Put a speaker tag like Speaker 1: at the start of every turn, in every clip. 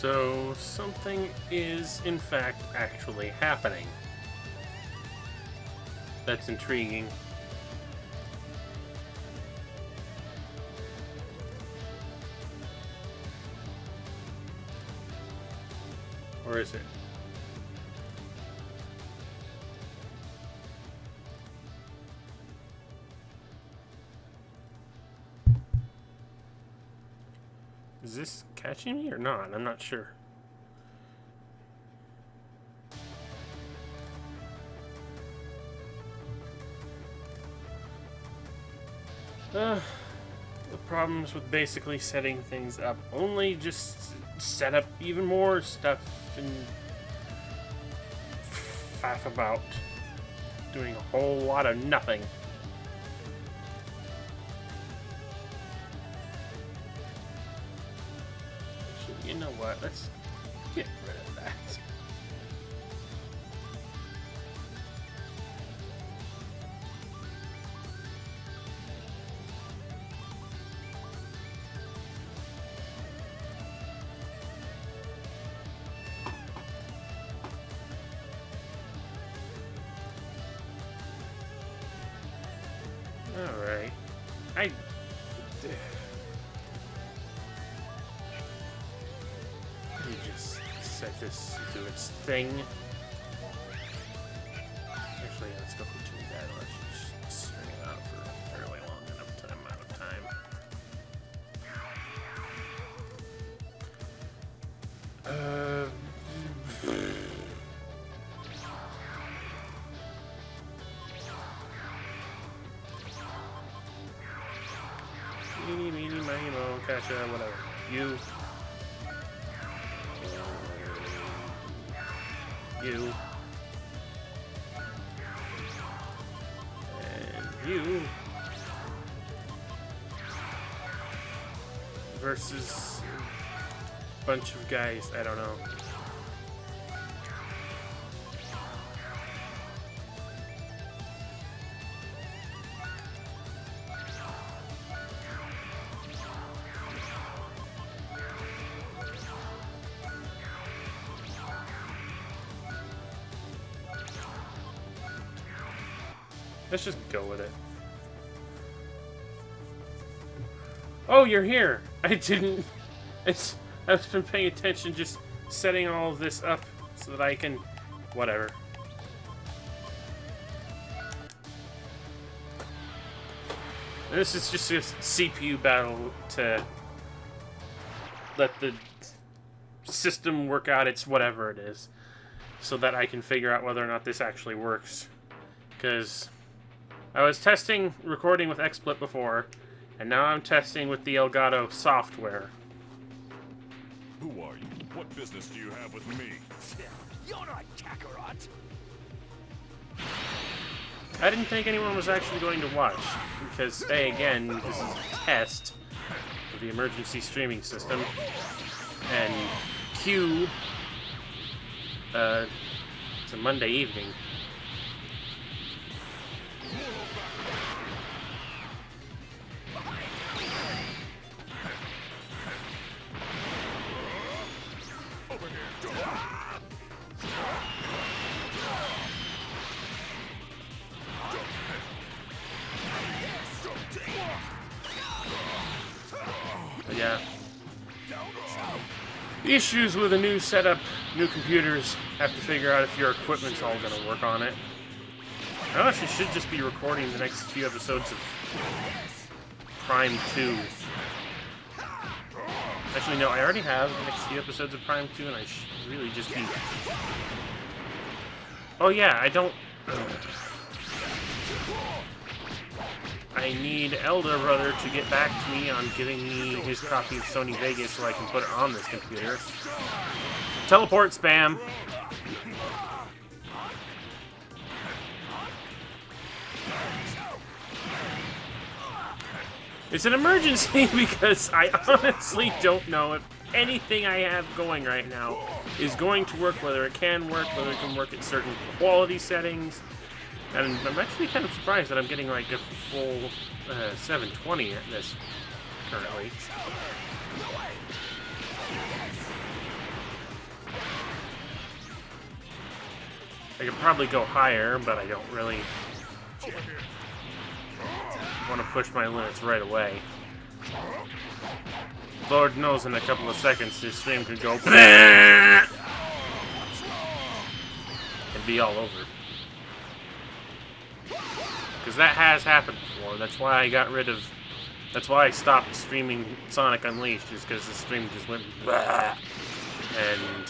Speaker 1: So something is, in fact, actually happening. That's intriguing. Or is it? Is this catching me or not? I'm not sure. The problems with basically setting things up only just set up even more stuff and faff about doing a whole lot of nothing. Actually, you know what? Let's get rid of that. Alright. Let me just set this to do its thing. Actually, let's go for 2 that. Let's just string it out for a fairly long enough amount of time. Meeny, meeny, miny, mo, catcha, whatever. You. And you. Versus a bunch of guys, I don't know. Let's just go with it. Oh, you're here! I didn't... I've been paying attention, just setting all of this up so that I can... Whatever. This is just a CPU battle to let the system work out its whatever it is, so that I can figure out whether or not this actually works. Because I was testing recording with XSplit before, and now I'm testing with the Elgato software.
Speaker 2: Who are you? What business do you have with me?
Speaker 3: You're not Kakarot.
Speaker 1: I didn't think anyone was actually going to watch, because, A, again, this is a test of the emergency streaming system, and Q, it's a Monday evening. But yeah. The issues with a new setup, new computers, have to figure out if your equipment's all going to work on it. I actually should just be recording the next few episodes of Prime 2. Actually, no, I already have the next few episodes of Prime 2, and I should really just be... Oh yeah, I don't... I need Elder Brother to get back to me on giving me his copy of Sony Vegas so I can put it on this computer. Teleport spam! It's an emergency because I honestly don't know if anything I have going right now is going to work, whether it can work, whether it can work at certain quality settings. And I'm actually kind of surprised that I'm getting like a full 720 at this currently. I could probably go higher, but I don't really want to push my limits right away. Lord knows in a couple of seconds this stream could go and be all over. Because that has happened before. That's why that's why I stopped streaming Sonic Unleashed, is because the stream just went and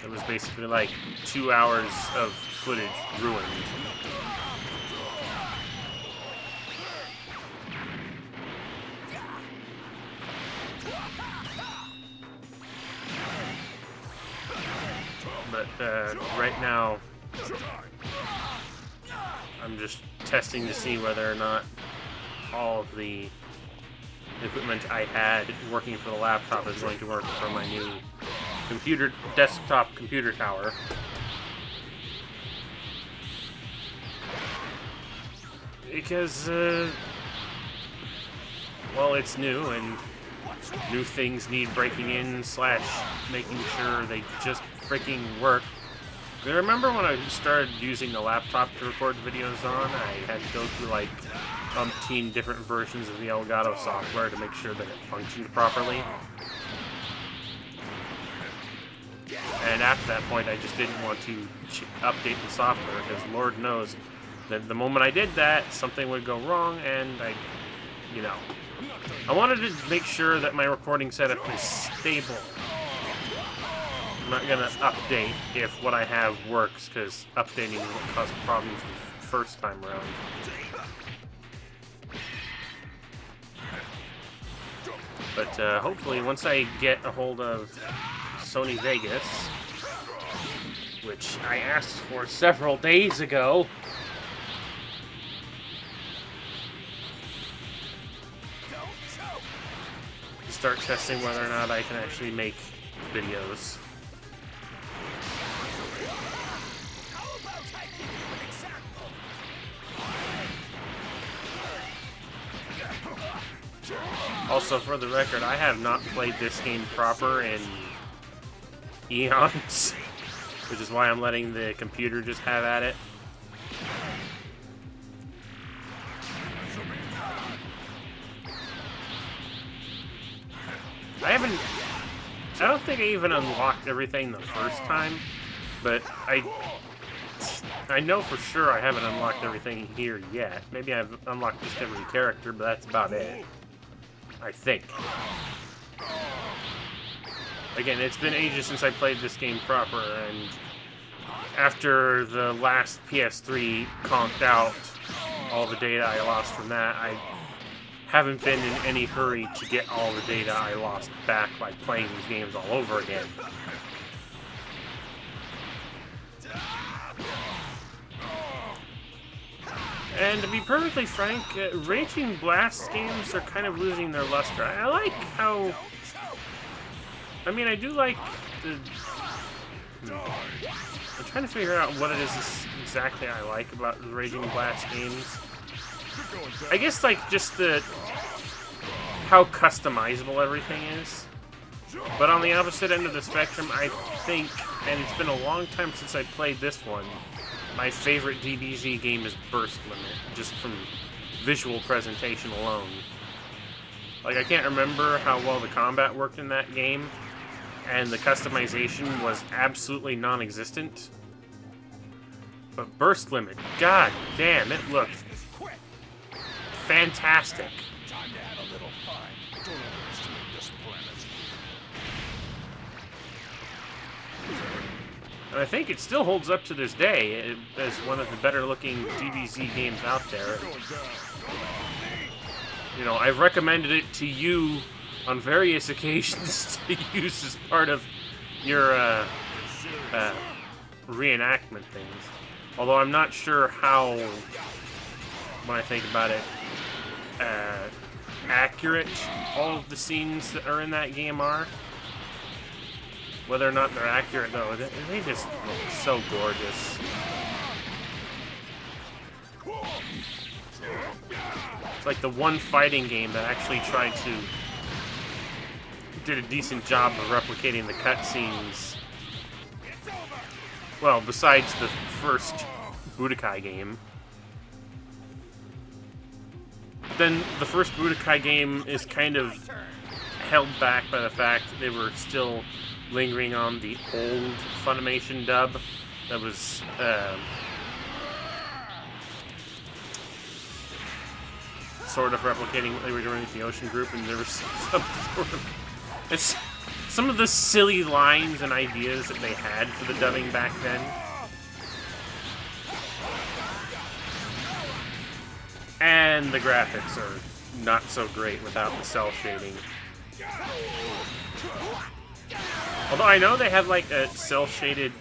Speaker 1: it was basically like 2 hours of footage ruined. But right now, I'm just testing to see whether or not all of the equipment I had working for the laptop is going to work for my new desktop computer tower. Because, well, it's new, and new things need breaking in / making sure they just freaking work. I remember when I started using the laptop to record videos on, I had to go through like umpteen different versions of the Elgato software to make sure that it functioned properly. And after that point, I just didn't want to update the software, because Lord knows that the moment I did that, something would go wrong, and I wanted to make sure that my recording setup is stable. I'm not gonna update if what I have works, because updating will cause problems the first time around. But hopefully, once I get a hold of Sony Vegas, which I asked for several days ago, start testing whether or not I can actually make videos. Also, for the record, I have not played this game proper in eons, which is why I'm letting the computer just have at it. I don't think I even unlocked everything the first time, but I know for sure I haven't unlocked everything here yet. Maybe I've unlocked just every character, but that's about it. I think. Again, it's been ages since I played this game proper, and after the last PS3 conked out all the data I lost from that, I haven't been in any hurry to get all the data I lost back by playing these games all over again. And to be perfectly frank, Raging Blast games are kind of losing their luster. I like how... I mean, I do like the... I'm trying to figure out what it is exactly I like about the Raging Blast games. I guess, like, just how customizable everything is. But on the opposite end of the spectrum, I think, and it's been a long time since I played this one, my favorite DBZ game is Burst Limit, just from visual presentation alone. Like, I can't remember how well the combat worked in that game, and the customization was absolutely non-existent. But Burst Limit, god damn, it looked fantastic.
Speaker 3: Time to have a little fun. Don't underestimate this planet.
Speaker 1: And I think it still holds up to this day as one of the better looking DBZ games out there. You know, I've recommended it to you on various occasions to use as part of your reenactment things. Although I'm not sure how, when I think about it, accurate all of the scenes that are in that game are. Whether or not they're accurate, though, they just look so gorgeous. It's like the one fighting game that actually did a decent job of replicating the cutscenes Well, besides the first Budokai game. Then the first Budokai game is kind of held back by the fact that they were still lingering on the old Funimation dub that was sort of replicating what they were doing with the Ocean Group, and there was some of the silly lines and ideas that they had for the dubbing back then. And the graphics are not so great without the cell shading. Although I know they have like a cell-shaded,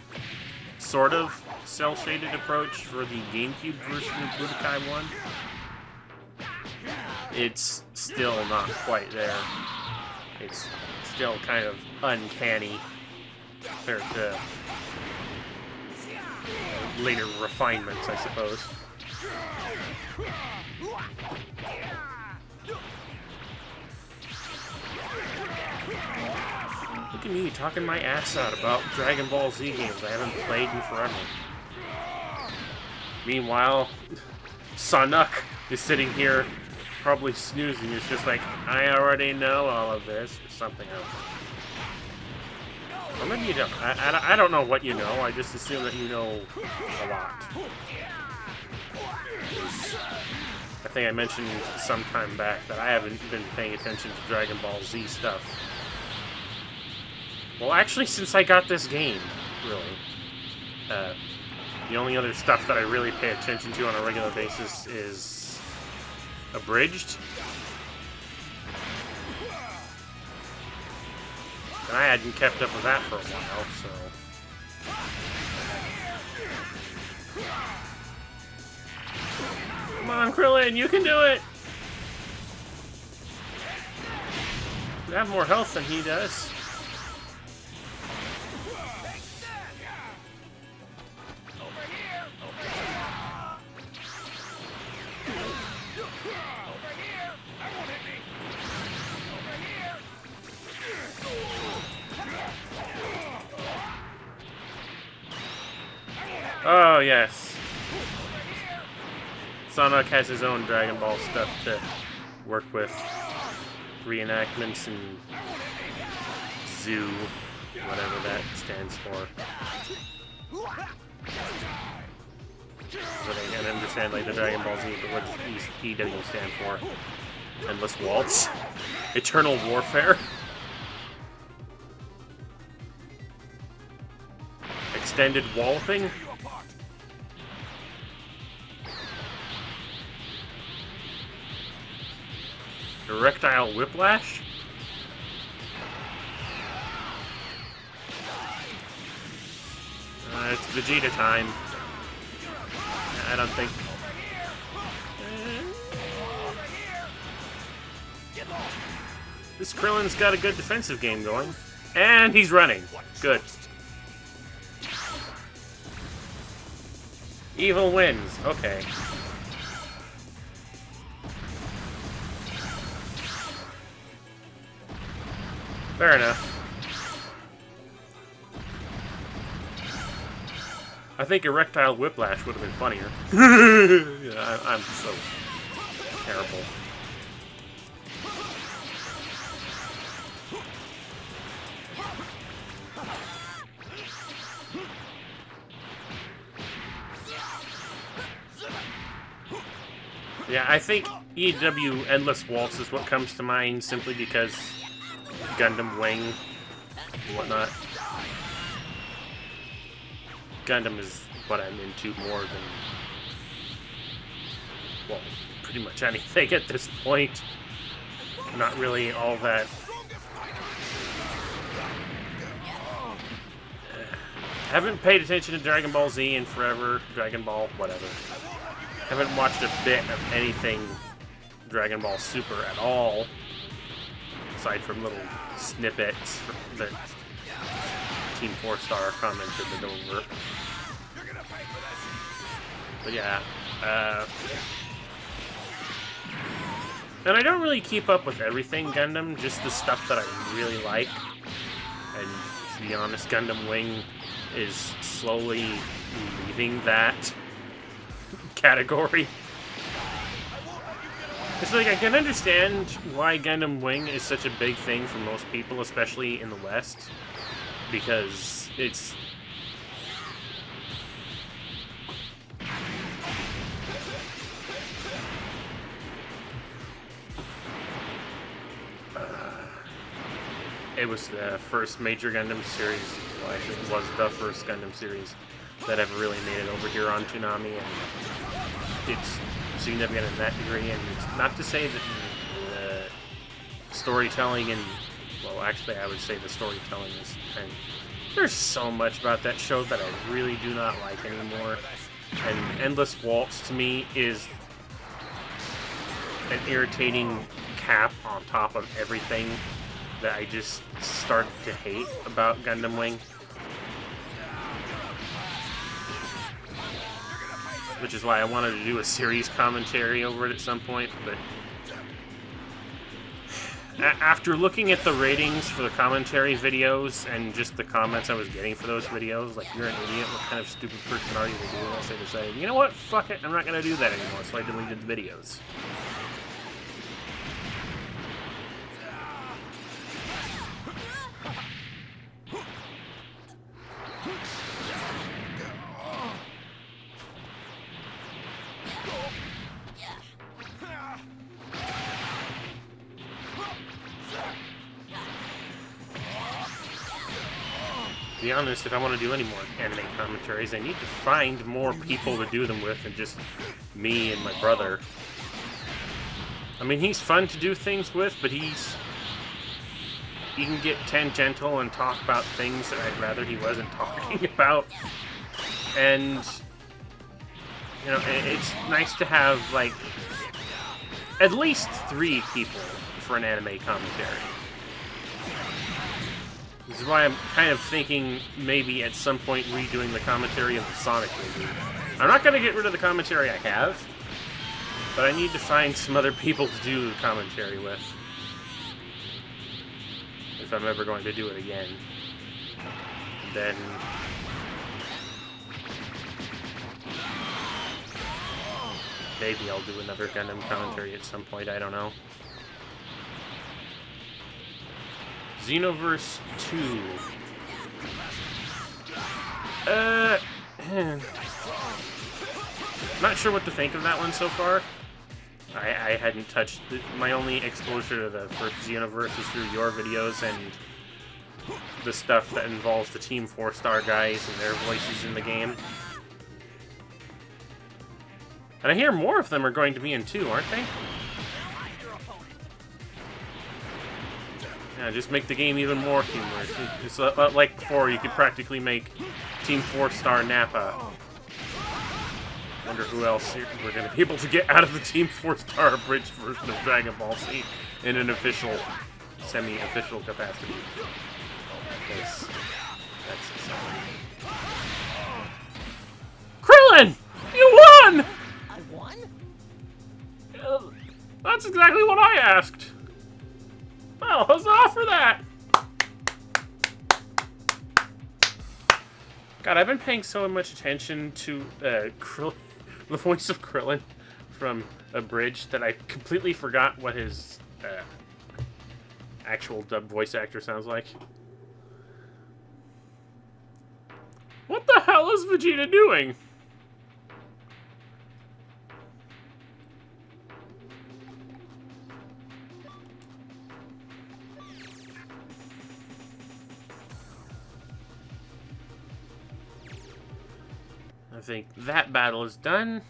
Speaker 1: sort of cell-shaded approach for the GameCube version of Budokai 1. It's still not quite there. It's still kind of uncanny compared to later refinements, I suppose. Look at me talking my ass out about Dragon Ball Z games I haven't played in forever. Meanwhile, Sanuk is sitting here probably snoozing. It's just like, I already know all of this, or something else. Or maybe you don't. I don't know what you know. I just assume that you know a lot. I think I mentioned some time back that I haven't been paying attention to Dragon Ball Z stuff. Well, actually, since I got this game, really. The only other stuff that I really pay attention to on a regular basis is Abridged. And I hadn't kept up with that for a while, so... Come on, Krillin, you can do it! You have more health than he does. Oh, yes. Sanuk has his own Dragon Ball stuff to work with. Reenactments and Zoo, whatever that stands for. But I can understand like the Dragon Ball Z, but what does EW stand for? Endless Waltz? Eternal Warfare? Extended Walloping? Erectile Whiplash? It's Vegeta time. I don't think... This Krillin's got a good defensive game going. And he's running. Good. Evil wins. Okay. Fair enough. I think Erectile Whiplash would have been funnier. Yeah, I'm so terrible. Yeah, I think EW Endless Waltz is what comes to mind simply because Gundam Wing and whatnot. Gundam is what I'm into more than, well, pretty much anything at this point. I'm not really all that... haven't paid attention to Dragon Ball Z in forever. Dragon Ball, whatever. Haven't watched a bit of anything Dragon Ball Super at all. Aside from little snippets that Team 4-Star commented over. But yeah, and I don't really keep up with everything Gundam, just the stuff that I really like. And be honest, Gundam Wing is slowly leaving that category. It's like, I can understand why Gundam Wing is such a big thing for most people, especially in the West, because it's... it was the first major Gundam series, well, actually it was the first Gundam series that ever really made it over here on Toonami, and it's significant in that degree. And it's not to say that the storytelling and, well, actually I would say the storytelling is kind of, there's so much about that show that I really do not like anymore. And Endless Waltz to me is an irritating cap on top of everything that I just started to hate about Gundam Wing. Which is why I wanted to do a series commentary over it at some point, but... after looking at the ratings for the commentary videos and just the comments I was getting for those videos, like, you're an idiot, what kind of stupid person are you to do this? I decided, you know what, fuck it, I'm not gonna do that anymore, so I deleted the videos. To be honest, if I want to do any more anime commentaries, I need to find more people to do them with than just me and my brother. I mean, he's fun to do things with, but he can get tangential and talk about things that I'd rather he wasn't talking about. And, you know, it's nice to have, like, at least 3 people for an anime commentary. This is why I'm kind of thinking maybe at some point redoing the commentary of the Sonic movie. I'm not going to get rid of the commentary I have, but I need to find some other people to do the commentary with. If I'm ever going to do it again. Then... maybe I'll do another Gundam commentary at some point, I don't know. Xenoverse 2. Not sure what to think of that one so far. I hadn't touched... my only exposure to the first Xenoverse is through your videos and the stuff that involves the Team 4-star guys and their voices in the game. And I hear more of them are going to be in 2, aren't they? Yeah, just make the game even more humorous. It's like before, you could practically make Team 4-star Nappa. Wonder who else we're going to be able to get out of the Team 4-star abridged version of Dragon Ball Z in an official, semi-official capacity. Because that's exciting. Krillin! You won!
Speaker 4: I won?
Speaker 1: That's exactly what I asked. Well, huzzah for that! God, I've been paying so much attention to the voice of Krillin from Abridged that I completely forgot what his actual dub voice actor sounds like. What the hell is Vegeta doing? I think that battle is done.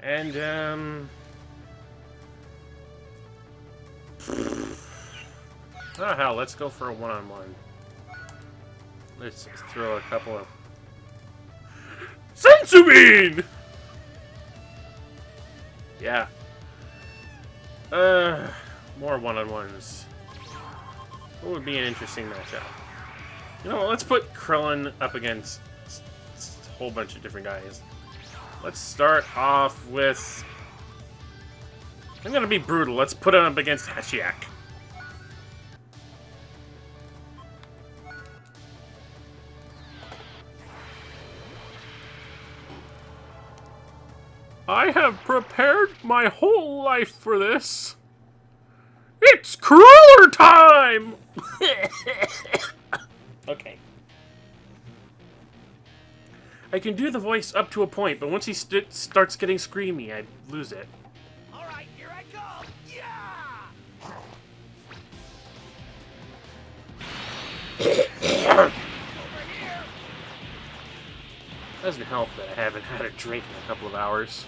Speaker 1: And, oh, hell, let's go for a one-on-one. Let's throw a couple of... Sensu-bean! Yeah. More one-on-ones. What would be an interesting matchup? You know what, let's put Krillin up against a whole bunch of different guys. Let's start off with... I'm gonna be brutal. Let's put him up against Hashiak. I have prepared my whole life for this. It's Kriller time! Okay. I can do the voice up to a point, but once he starts getting screamy, I lose it.
Speaker 3: Alright, here I go! Yeah! Over here!
Speaker 1: Doesn't help that I haven't had a drink in a couple of hours.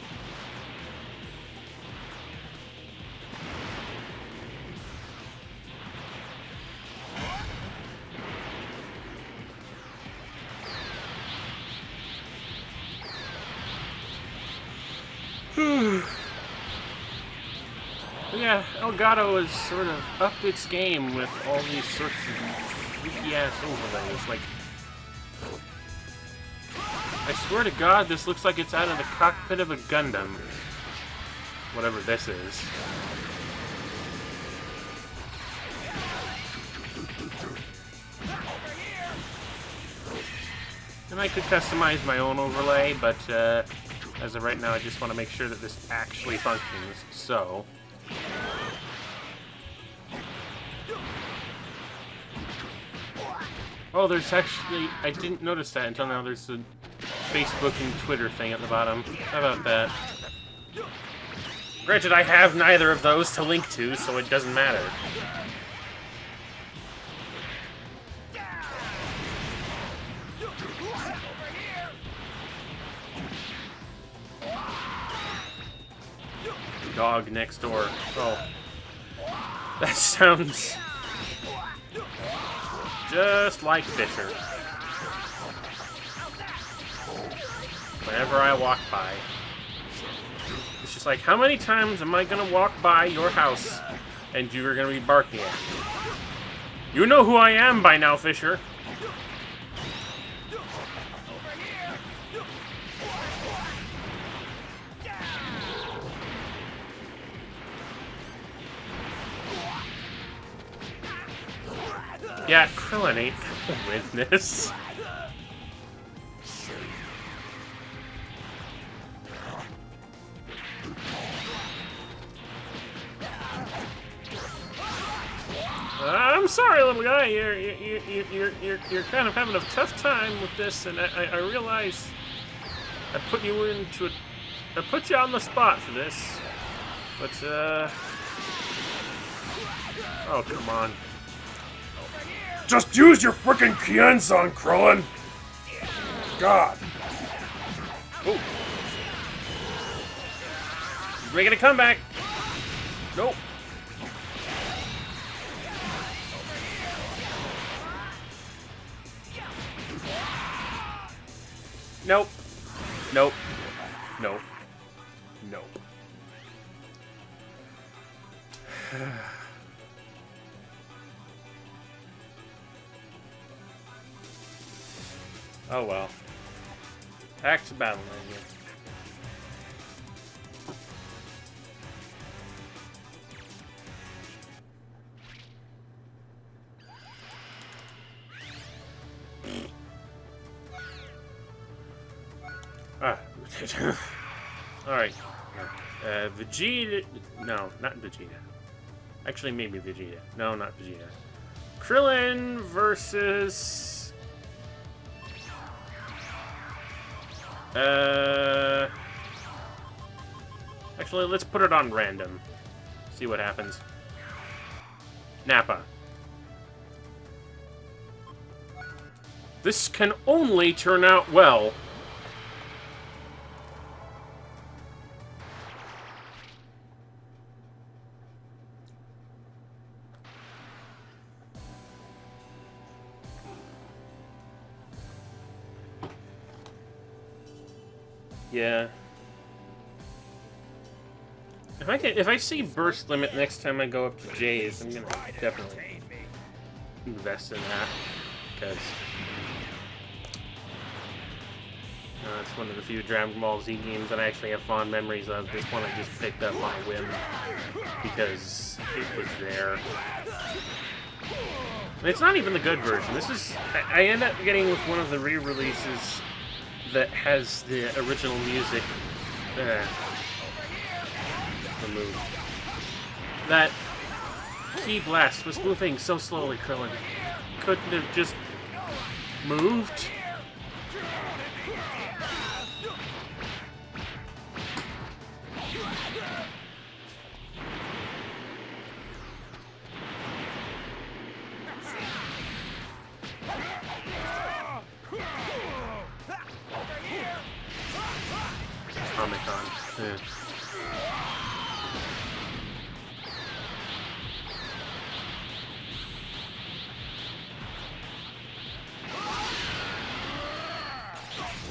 Speaker 1: Yeah, Elgato has sort of upped its game with all these sorts of freaky-ass overlays. Like, I swear to God, this looks like it's out of the cockpit of a Gundam. Whatever this is. And I could customize my own overlay, but as of right now, I just want to make sure that this actually functions. So... oh, there's actually... I didn't notice that until now. There's a Facebook and Twitter thing at the bottom. How about that? Granted, I have neither of those to link to, so it doesn't matter. Dog next door. Oh. That sounds... just like Fisher. Whenever I walk by. It's just like, how many times am I gonna walk by your house and you're gonna be barking at me? You know who I am by now, Fisher. Yeah, Krillin ain't gonna win this. I'm sorry, little guy. You're kind of having a tough time with this, and I realize I put you on the spot for this, but oh, come on. Just use your frickin' Kien-san, Krillin! God. Oh. Making a comeback. Nope. Nope. Nope. Nope. Nope. Oh well. Back to battle again. Alright. Vegeta... no, not Vegeta. Actually, maybe Vegeta. No, not Vegeta. Krillin versus... actually, let's put it on random. See what happens. Nappa. This can only turn out well. Yeah. If I see burst limit next time I go up to Jay's, I'm gonna definitely invest in that, because it's one of the few Dragon Ball Z games that I actually have fond memories of. This one I just picked up on a whim because it was there. And it's not even the good version. This is... I end up getting with one of the re-releases that has the original music Removed. That key blast was moving so slowly, Krillin. Couldn't have just moved? Comic-Con. Yeah.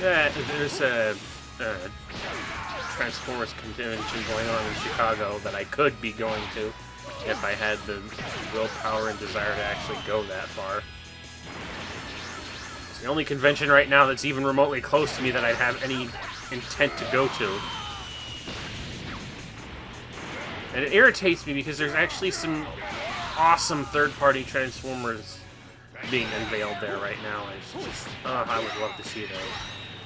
Speaker 1: Yeah, there's a Transformers convention going on in Chicago that I could be going to if I had the willpower and desire to actually go that far. It's the only convention right now that's even remotely close to me that I'd have any intent to go to. And it irritates me because there's actually some awesome third-party Transformers being unveiled there right now. It's just, I would love to see those.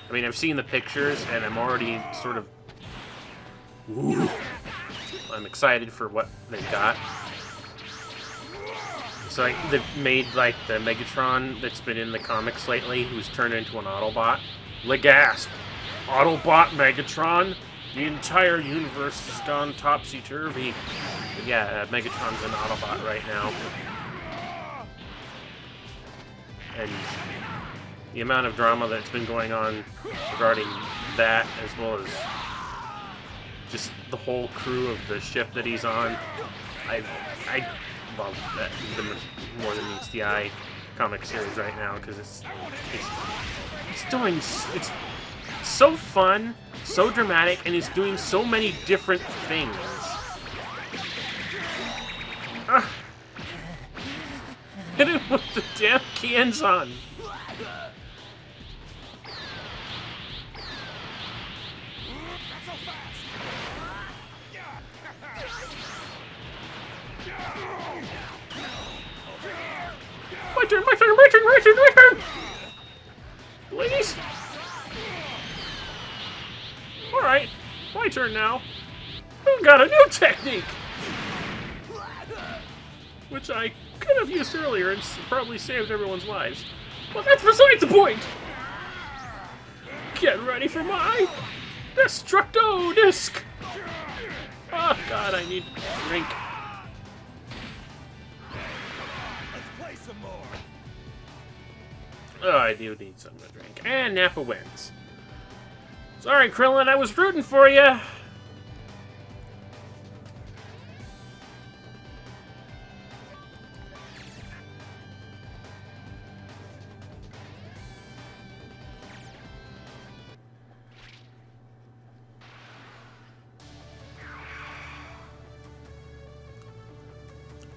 Speaker 1: I mean, I've seen the pictures, and I'm already sort of... Ooh, I'm excited for what they've got. So like, they've made like the Megatron that's been in the comics lately, who's turned into an Autobot. Legasp! Autobot Megatron? The entire universe has gone topsy-turvy. But yeah, Megatron's an Autobot right now. And the amount of drama that's been going on regarding that, as well as just the whole crew of the ship that he's on, I love that more than meets the eye comic series right now, because it's so fun, so dramatic, and it's doing so many different things. Hit him with the damn Kienzan. My turn! Please? Alright, my turn now. I've got a new technique! Which I could have used earlier and probably saved everyone's lives. But that's besides the point! Get ready for my Destructo Disc! Oh god, I need a drink. Oh, I do need something to drink. And Nappa wins. Sorry, Krillin, I was rooting for you.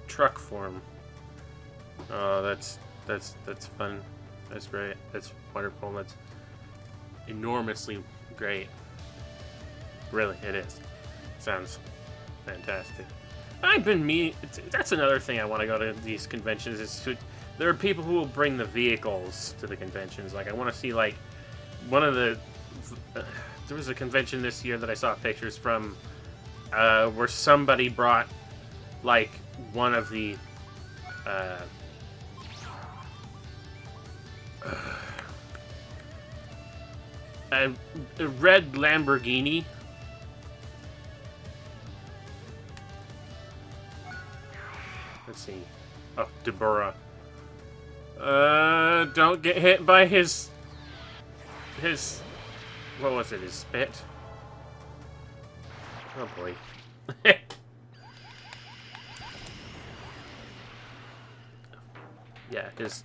Speaker 1: Truck form. Oh, that's fun. That's great. That's wonderful. That's enormously great. Really, it is. Sounds fantastic. I've been that's another thing I want to go to these conventions. There are people who will bring the vehicles to the conventions. Like, I want to see, like, one of the... there was a convention this year that I saw pictures from where somebody brought, like, one of the... a red Lamborghini. Let's see. Oh, Deborah. Don't get hit by his... What was it? His spit? Oh boy. Yeah, his...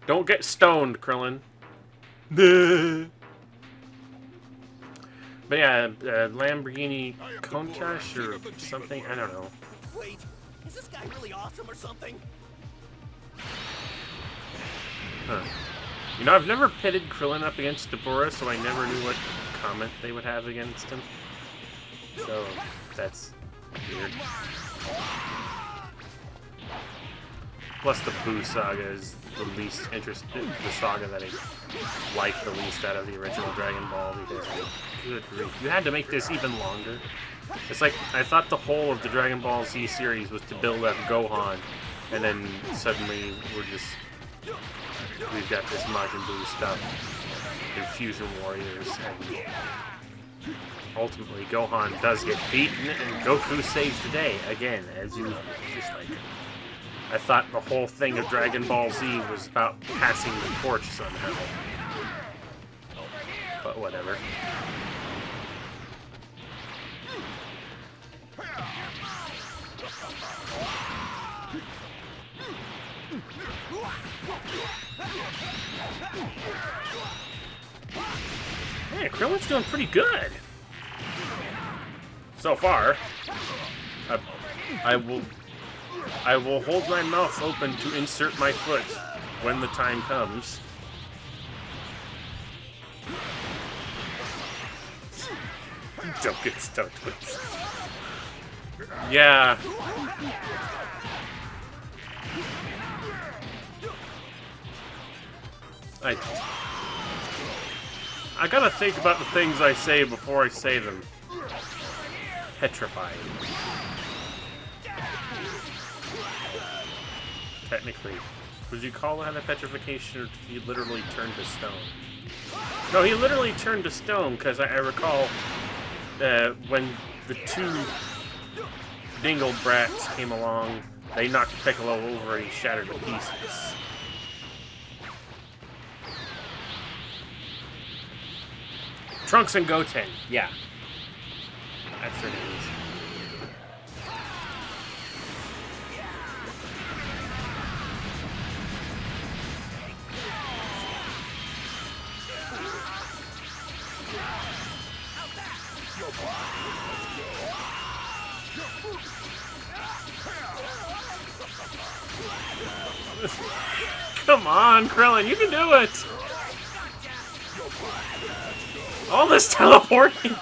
Speaker 1: Don't get stoned, Krillin. But yeah, Lamborghini Countach or something, I don't know.
Speaker 3: Wait, is this guy really awesome or something?
Speaker 1: Huh. You know, I've never pitted Krillin up against Deborah, so I never knew what comment they would have against him. So, that's weird. Plus, the Boo saga is the least interesting, the saga that I like the least out of the original Dragon Ball. Because, good grief, you had to make this even longer. It's like, I thought the whole of the Dragon Ball Z series was to build up Gohan, and then suddenly we've got this Majin Buu stuff, and Fusion Warriors, and ultimately Gohan does get beaten, and Goku saves the day, again, as you just like... I thought the whole thing of Dragon Ball Z was about passing the torch somehow. But whatever. Man, Krillin's doing pretty good. So far. I will hold my mouth open to insert my foot when the time comes. Don't get stuck with. Yeah. I gotta think about the things I say before I say them. Petrified. Technically. Would you call that a petrification, or did he literally turn to stone? No, he literally turned to stone, because I recall when the two dingle brats came along, they knocked Piccolo over and he shattered to pieces. Trunks and Goten, yeah. That's their names. Come on, Krillin, you can do it! All this teleporting!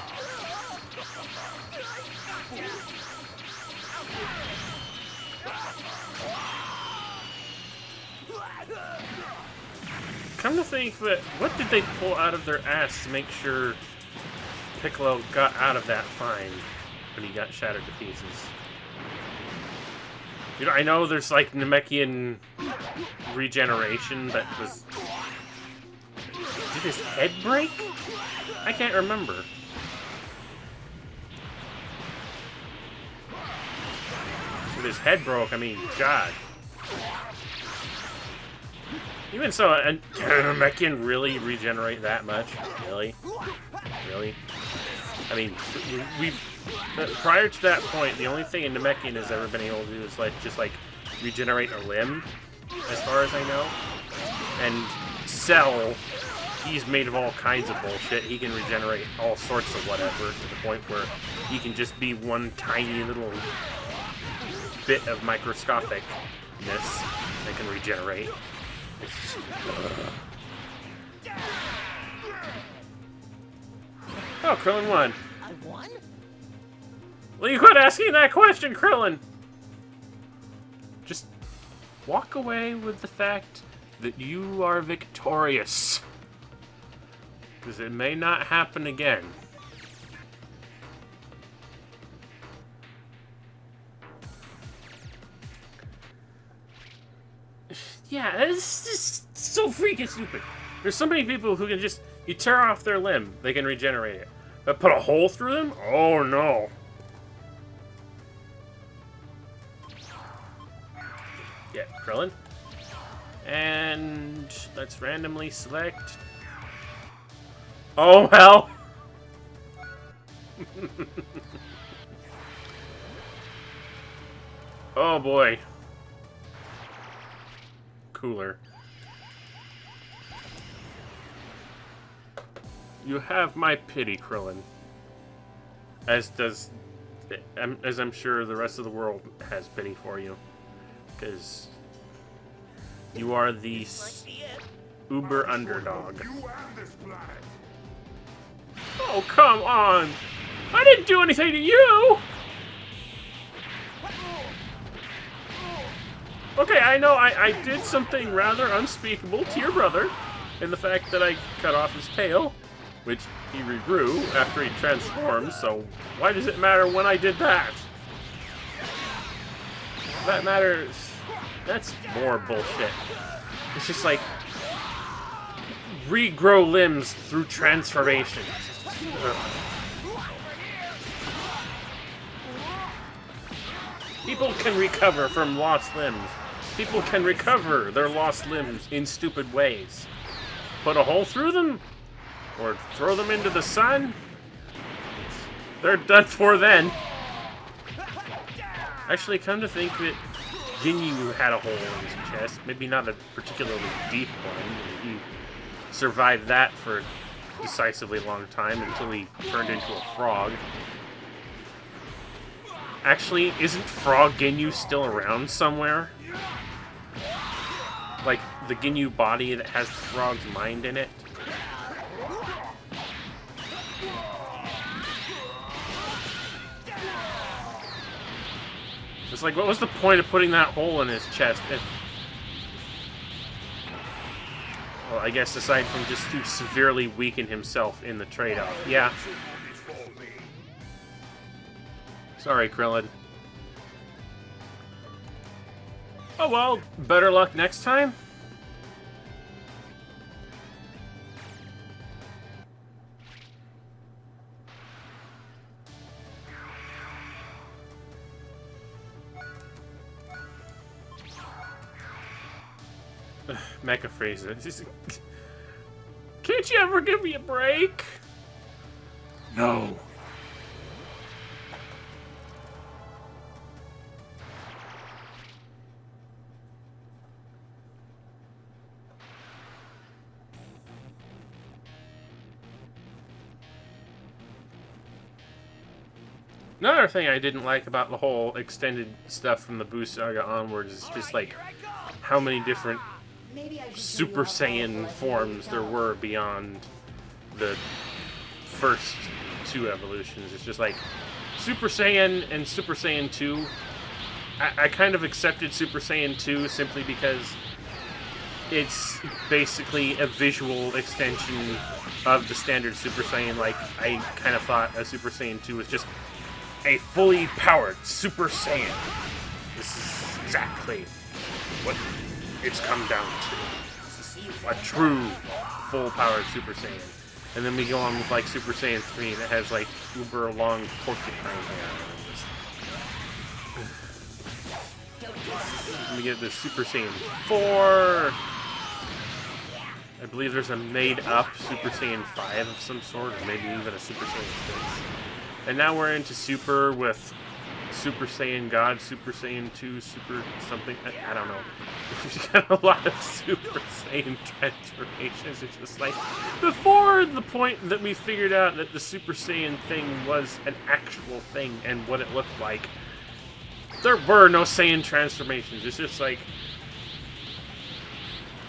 Speaker 1: Come to think that, what did they pull out of their ass to make sure Piccolo got out of that fine when he got shattered to pieces? You know, I know there's like Namekian regeneration that was... Did his head break? I can't remember. When his head broke, I mean, God. Even so, can Namekian really regenerate that much? Really? Really? I mean, we've... prior to that point, the only thing in Namekian has ever been able to do is, like, just, like, regenerate a limb, as far as I know. And Cell, he's made of all kinds of bullshit. He can regenerate all sorts of whatever, to the point where he can just be one tiny little bit of microscopicness that can regenerate. It's just, oh, Krillin won.
Speaker 4: I won?
Speaker 1: Well, you quit asking that question, Krillin! Just walk away with the fact that you are victorious. Because it may not happen again. Yeah, it's just so freaking stupid. There's so many people who can just, you tear off their limb, they can regenerate it. But put a hole through them? Oh no. Yeah, Krillin. And let's randomly select. Oh hell! Oh boy. Cooler. You have my pity, Krillin. As I'm sure the rest of the world has pity for you. Because you are the uber underdog. Oh, come on! I didn't do anything to you! Okay, I know I did something rather unspeakable to your brother in the fact that I cut off his tail, which he regrew after he transformed, so why does it matter when I did that? That matters. That's more bullshit. It's just like regrow limbs through transformation. Ugh. People can recover from lost limbs. People can recover their lost limbs in stupid ways. Put a hole through them? Or throw them into the sun? They're done for then. Actually, come to think that Ginyu had a hole in his chest. Maybe not a particularly deep one. He survived that for a decisively long time until he turned into a frog. Actually, isn't Frog Ginyu still around somewhere? Like, the Ginyu body that has the frog's mind in it? It's like, what was the point of putting that hole in his chest if... Well, I guess aside from just to severely weaken himself in the trade-off. Yeah. Sorry, Krillin. Oh well, better luck next time. Mecha Frieza. Can't you ever give me a break?
Speaker 3: No.
Speaker 1: Another thing I didn't like about the whole extended stuff from the Buu Saga onwards is just like how many different Super Saiyan forms there were beyond the first two evolutions. It's just like Super Saiyan and Super Saiyan 2. I kind of accepted Super Saiyan 2 simply because it's basically a visual extension of the standard Super Saiyan. Like, I kind of thought a Super Saiyan 2 was just a fully powered Super Saiyan. This is exactly what it's come down to. A true, full-powered Super Saiyan. And then we go on with, like, Super Saiyan 3 that has, like, uber long porcupine hair. And we get the Super Saiyan 4. I believe there's a made-up Super Saiyan 5 of some sort, or maybe even a Super Saiyan 6. And now we're into Super with Super Saiyan God, Super Saiyan 2, Super something. I don't know. We've got a lot of Super Saiyan transformations. It's just like, before the point that we figured out that the Super Saiyan thing was an actual thing and what it looked like, there were no Saiyan transformations. It's just like,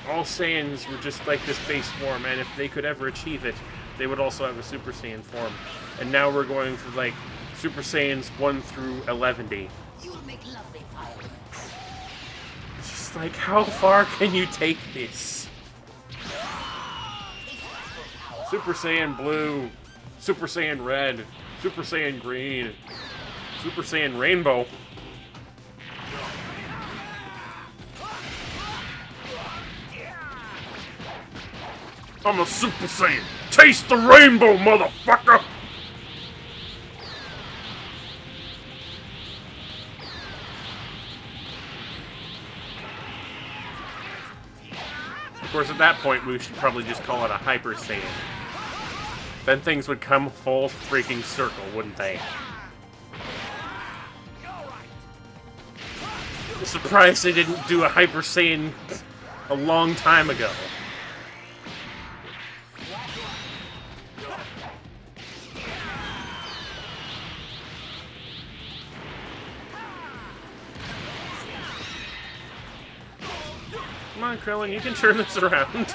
Speaker 1: all Saiyans were just like this base form, and if they could ever achieve it, they would also have a Super Saiyan form. And now we're going for, like, Super Saiyans 1 through 11. It's just like, how far can you take this? Super Saiyan Blue, Super Saiyan Red, Super Saiyan Green, Super Saiyan Rainbow. I'm a Super Saiyan. Taste the rainbow, motherfucker! Of course, at that point, we should probably just call it a Hyper Saiyan. Then things would come full freaking circle, wouldn't they? I'm surprised they didn't do a Hyper Saiyan a long time ago. Come on, Krillin, you can turn this around.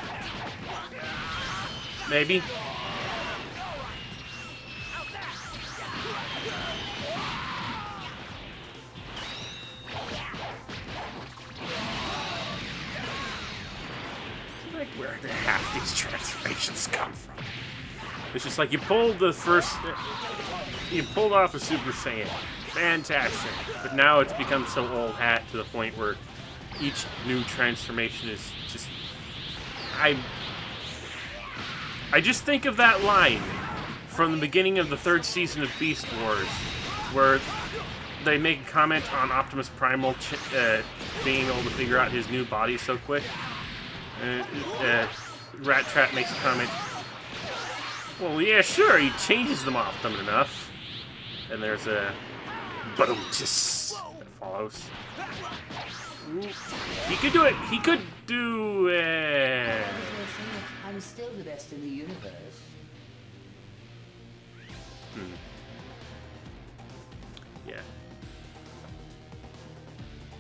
Speaker 1: Maybe. these transformations come from. It's just like you pulled the first, you pulled off a Super Saiyan, fantastic. But now it's become so old hat to the point where each new transformation is just, I just think of that line from the beginning of the 3rd season of Beast Wars, where they make a comment on Optimus Primal being able to figure out his new body so quick. Rat Trap makes a comment, well, yeah, sure, he changes them often enough. And there's a ba-dum-tis that follows. He could do it. He could do it.
Speaker 4: I'm still the best in the universe.
Speaker 1: Yeah.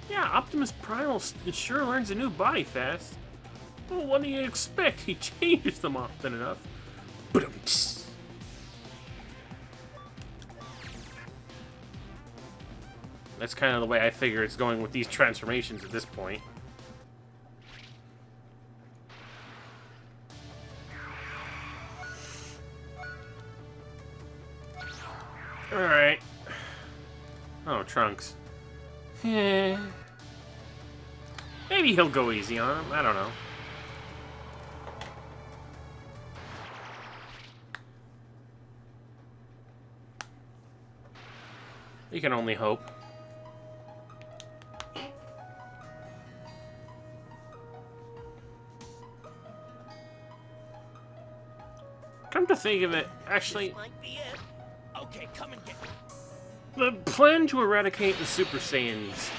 Speaker 1: Yeah, Optimus Primal sure learns a new body fast. Well, what do you expect? He changes them often enough. Ba-dum-tis. That's kind of the way I figure it's going with these transformations at this point. Alright. Oh, Trunks. Maybe he'll go easy on him. I don't know. You can only hope. Come to think of it, actually,
Speaker 3: Might be it. Okay, come and get me.
Speaker 1: the plan to eradicate the Super Saiyans,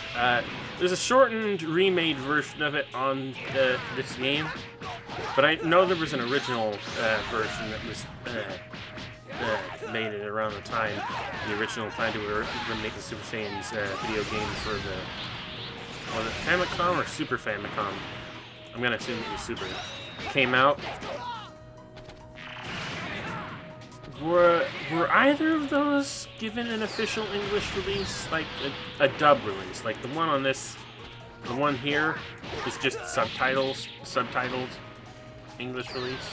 Speaker 1: there's a shortened, remade version of it on this game, but I know there was an original version that was made it around the time the original plan to remake the Super Saiyans video game for the, was it Famicom or Super Famicom? I'm gonna assume it was Super. Came out. Were either of those given an official English release, like a dub release? Like the one on this, the one here is just subtitled English release.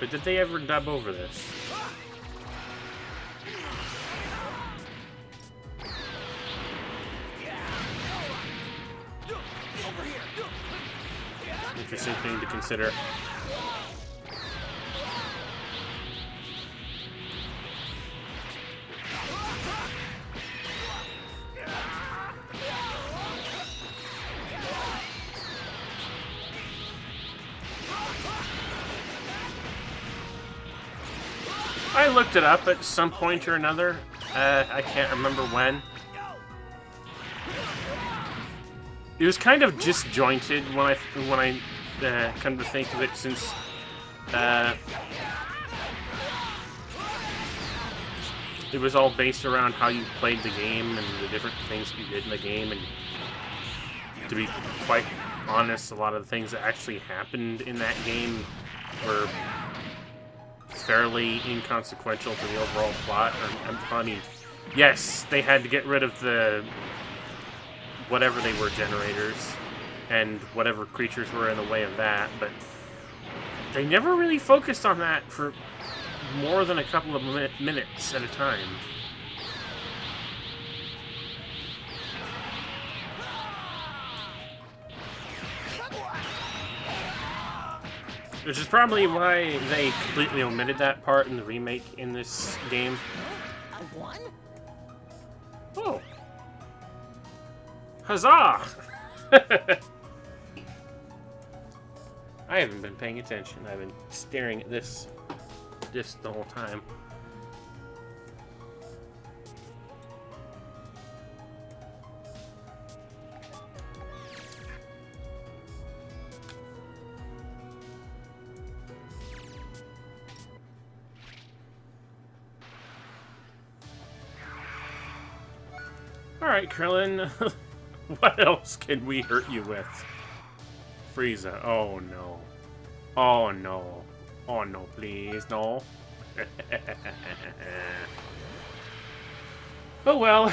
Speaker 1: But did they ever dub over this? Interesting thing to consider. I looked it up at some point or another. I can't remember when. It was kind of disjointed when I come to think of it, since it was all based around how you played the game and the different things you did in the game. And to be quite honest, a lot of the things that actually happened in that game were fairly inconsequential to the overall plot. I mean, yes, they had to get rid of the whatever they were generators and whatever creatures were in the way of that, but they never really focused on that for more than a couple of minutes at a time. Which is probably why they completely omitted that part in the remake in this game.
Speaker 4: I won?
Speaker 1: Oh. Huzzah! I haven't been paying attention. I've been staring at this the whole time. Alright, Krillin. What else can we hurt you with? Frieza. Oh no. Oh no. Oh no, please, no. Oh well.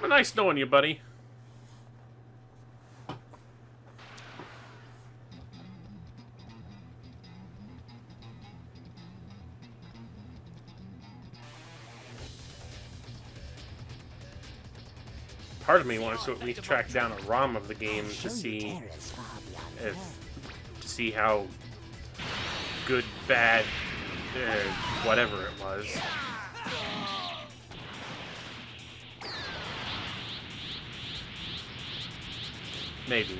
Speaker 1: Well, nice knowing you, buddy. part of me wants to at least track down a ROM of the game to see how good, bad, whatever it was. Maybe.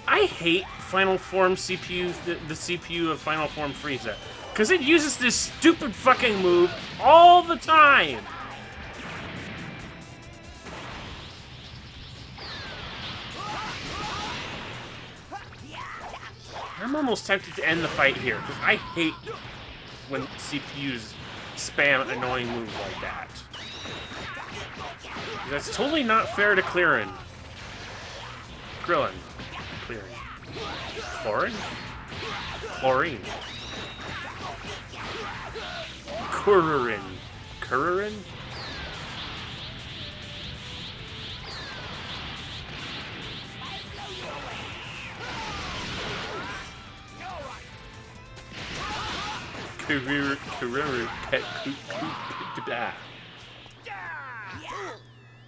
Speaker 1: I hate Final Form CPU, the CPU of Final Form Frieza, because it uses this stupid fucking move all the time. I'm almost tempted to end the fight here, because I hate when CPUs spam annoying moves like that. That's totally not fair to Krillin. Krillin. Chlorine? Chlorine. Kuririn. Kuririn?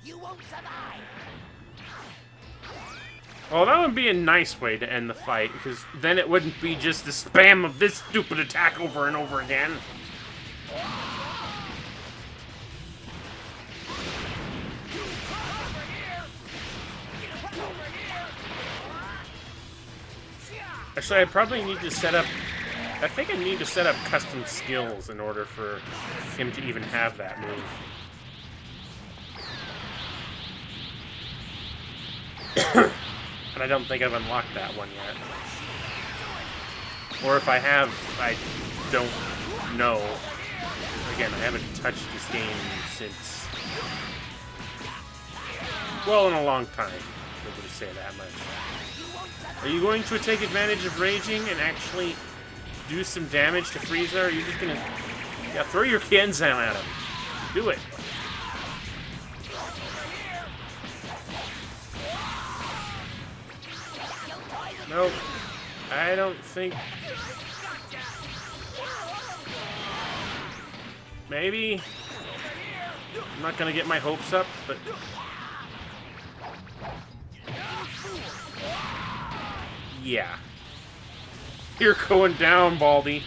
Speaker 3: You won't survive.
Speaker 1: Well, that would be a nice way to end the fight, because then it wouldn't be just the spam of this stupid attack over and over again. Actually, I probably need to set up... I think I need to set up custom skills in order for him to even have that move. And I don't think I've unlocked that one yet. Or if I have, I don't know. Again, I haven't touched this game since... well, in a long time. Nobody say that much. Are you going to take advantage of raging and actually do some damage to Frieza? Or are you just gonna... yeah, throw your Kenzan at him. Do it. Nope. I don't think... maybe? I'm not gonna get my hopes up, but... yeah. You're going down, Baldy.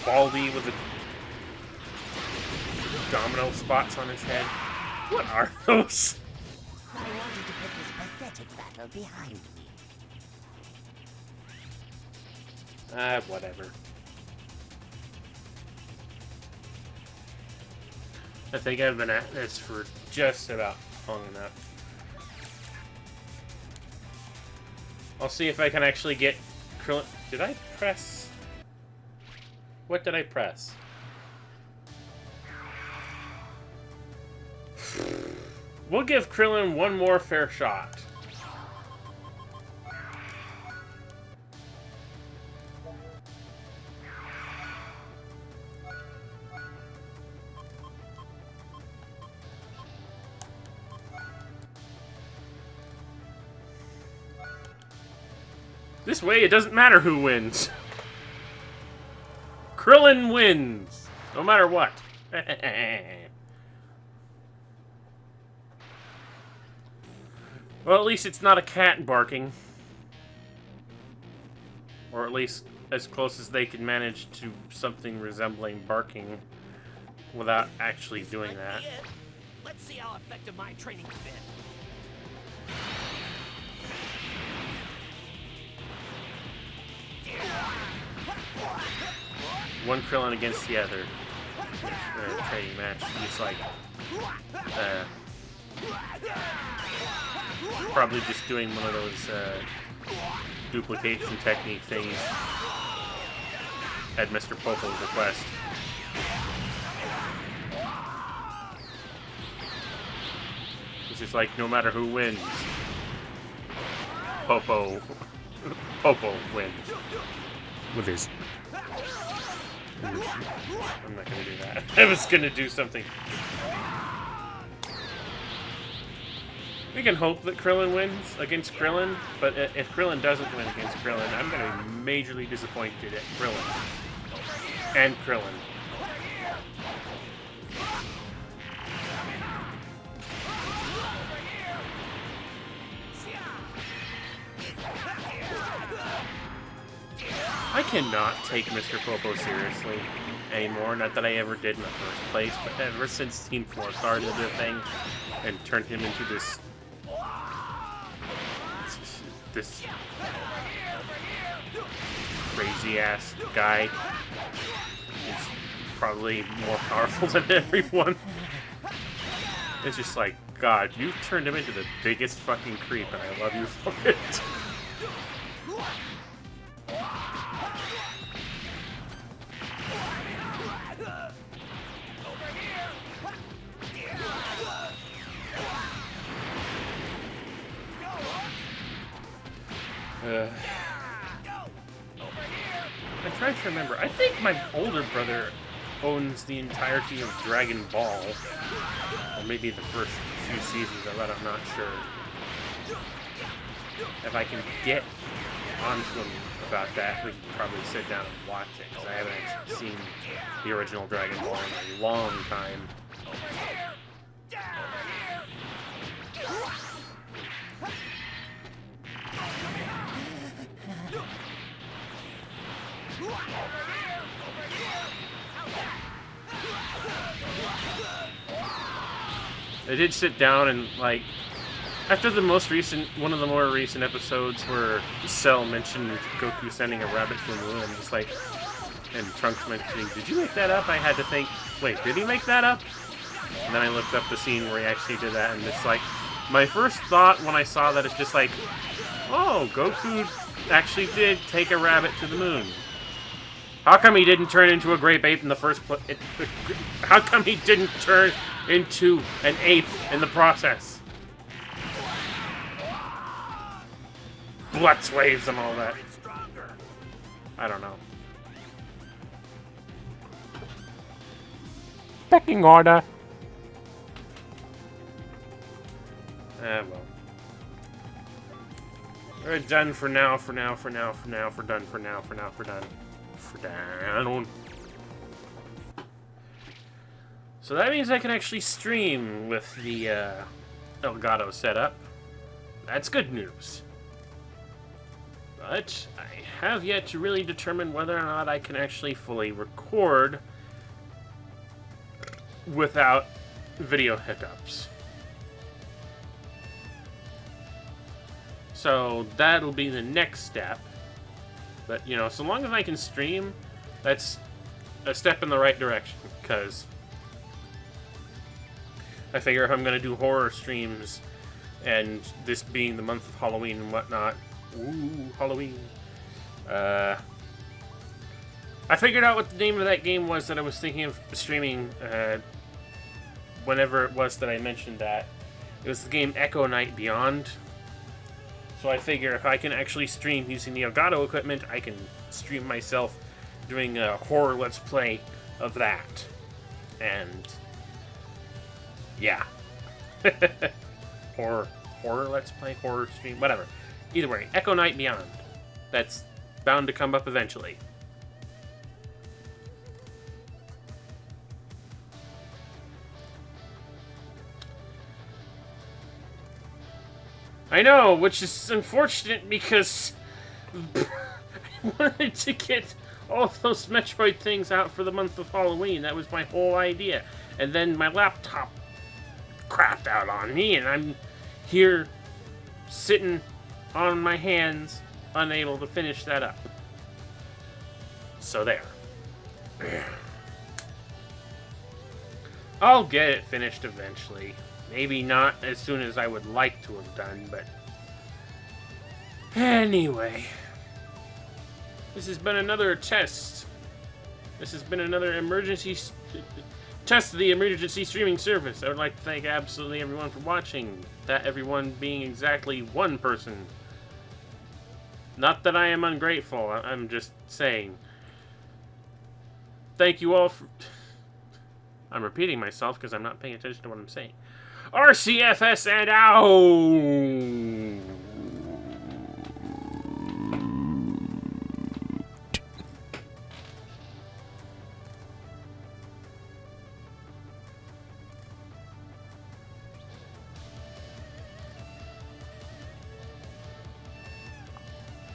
Speaker 1: Baldy with the domino spots on his head. What are those?
Speaker 4: I wanted to put this pathetic battle behind me.
Speaker 1: Whatever. I think I've been at this for just about long enough. I'll see if I can actually get Krillin. Did I press? What did I press? We'll give Krillin one more fair shot. This way, it doesn't matter who wins. Krillin wins, no matter what. Well, at least it's not a cat barking. Or at least as close as they can manage to something resembling barking without actually doing that.
Speaker 3: Let's see how effective my training's been.
Speaker 1: One Krillin against the other. Trading match. It's like... probably just doing one of those duplication technique things at Mr. Popo's request. It's just like, no matter who wins, Popo wins. With his I'm not gonna do that. I was gonna do something. We can hope that Krillin wins against Krillin, but if Krillin doesn't win against Krillin, I'm gonna be majorly disappointed at Krillin. And Krillin. I cannot take Mr. Popo seriously anymore. Not that I ever did in the first place, but ever since Team 4 started their thing and turned him into this crazy ass guy. He's probably more powerful than everyone. It's just like, God, you turned him into the biggest fucking creep, and I love you for it. I'm trying to remember. I think my older brother owns the entirety of Dragon Ball. Or maybe the first few seasons of it, I'm not sure. If I can get onto him about that, we can probably sit down and watch it, because I haven't actually seen the original Dragon Ball in a long time. I did sit down and, like, after the most recent, one of the more recent episodes where Cell mentioned Goku sending a rabbit to the moon, I'm just like, and Trunks mentioning, did you make that up? I had to think, wait, did he make that up? And then I looked up the scene where he actually did that, and it's like, my first thought when I saw that is just like, oh, Goku actually did take a rabbit to the moon. How come he didn't turn into a grape ape in the first place? How come he didn't turn into an ape in the process? Blood waves and all that. I don't know. Pecking order. Well. We're done for now, for done. So that means I can actually stream with the Elgato setup. That's good news. But I have yet to really determine whether or not I can actually fully record without video hiccups. So that'll be the next step. But, you know, so long as I can stream, that's a step in the right direction. Because I figure if I'm going to do horror streams, and this being the month of Halloween and whatnot, ooh, Halloween. I figured out what the name of that game was that I was thinking of streaming whenever it was that I mentioned that. It was the game Echo Night Beyond. So I figure if I can actually stream using the Elgato equipment, I can stream myself doing a horror let's play of that. And yeah. horror let's play, horror stream, whatever. Either way, Echo Night Beyond. That's bound to come up eventually. I know, which is unfortunate because I wanted to get all those Metroid things out for the month of Halloween. That was my whole idea. And then my laptop crapped out on me, and I'm here sitting on my hands, unable to finish that up. So there. I'll get it finished eventually. Maybe not as soon as I would like to have done, but anyway. This has been another test. This has been another emergency test of the emergency streaming service. I would like to thank absolutely everyone for watching. That everyone being exactly one person. Not that I am ungrateful, I'm just saying. thank you all for... I'm repeating myself because I'm not paying attention to what I'm saying. RCFS and out!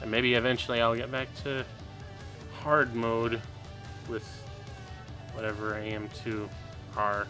Speaker 1: And maybe eventually I'll get back to hard mode with whatever AM2 are.